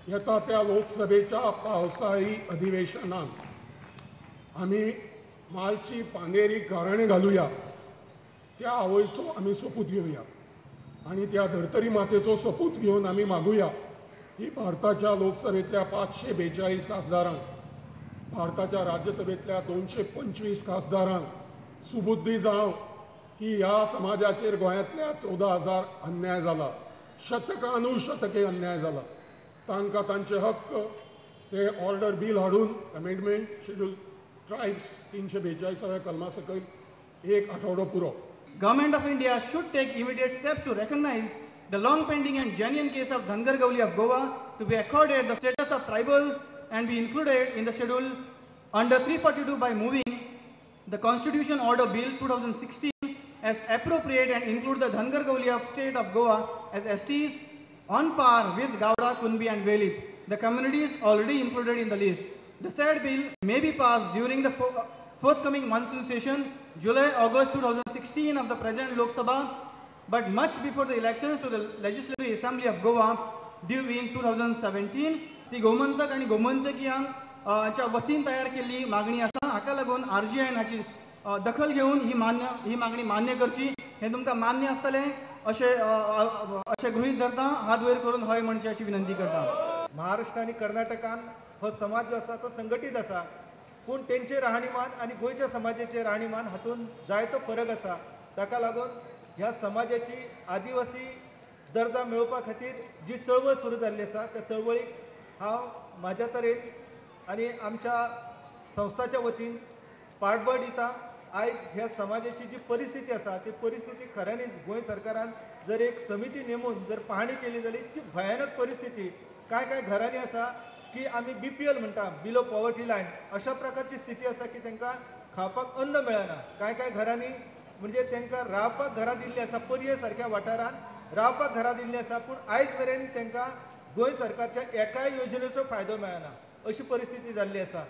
येता त्या लोकसभेच्या पावसाळी अधिवेशनात आम्ही मालची पानेरी गाराणे घालूया, त्या आवयचो आम्ही सोपूत घेऊया आणि त्या धर्तरी मातेचो सोपूत घेऊन आम्ही मागूया की भारताच्या लोकसभेतल्या 542 खासदारांक, भारताच्या राज्यसभेतल्या 225 खासदारांक सुबुद्धी जावं की ह्या समाजाचेर गोंयांतल्या 14,000 अन्याय जाला, शतकानुशतके अन्याय जाला, तांकां तांचे हक्क ते ऑर्डर बिल हाडून अमेंडमेंट शेड्यूल ट्रायब्स 342व्या कलमा सकयल एक आठवडो पुरो. Government of India should take immediate steps to recognize the long pending and genuine case of Dhangar Gauli of Goa to be accorded the status of tribals and be included in the schedule under 342 by moving the Constitution Order Bill 2016 as appropriate and include the Dhangar Gauli of state of Goa as STs on par with Gowda, Kunbi and Velip, the communities already included in the list. The said bill may be passed during the forthcoming monsoon session, July-August 2016 of the present Lok Sabha, but much before the elections to the Legislative Assembly of Goa due in 2017. ती गोमंतक आणि गोमंतकीयांच्या वतीन तयार केलेली मागणी आसा. हाका लागून RGN हाची दखल घेऊन ही मागणी मान्य करची. हे तुमकां मान्य आसतले अशें गृहीत धरता. हात वयर करून हय म्हणची अशी विनंती करता. महाराष्ट्र आणि कर्नाटकान हो समाज जो आसा तो संघटीत आसा, पूण तेंचे राहणीमान आणि गोयच्या समाजाचे राहणीमान हातून जायतो फरक आसा. ताका लागून ह्या समाजाची आदिवासी दर्जा मेळोवपा खातीर जी चळवळ सुरू जाल्ली आसा त्या चळवळीक हांव म्हाज्या तरेन आनी आमच्या संस्थाच्या वतीन पाठबळ दिता. आयज ह्या समाजाची जी परिस्थिती आसा ती परिस्थिती खऱ्यांनीच गोंय सरकारान जर एक समिती नेमून जर पाहणी केली जाली ती भयानक परिस्थिती. काय घरांनी आसा की आमी BPL म्हणटा, बिलो पॉवर्टी लायन, अशा प्रकारची स्थिती आसा की तांकां खावपाक अन्न मेळना. काय घरांनी म्हणजे तांकां रावपाक घरां दिल्लीं आसा, पर्ये सारक्या वाठारांत रावपाक घरां दिल्लीं आसा, पूण आयज मेरेन तांकां गोंय सरकारच्या एकाय योजनेचो फायदो मेळना, अशी परिस्थिती जाल्ली आसा.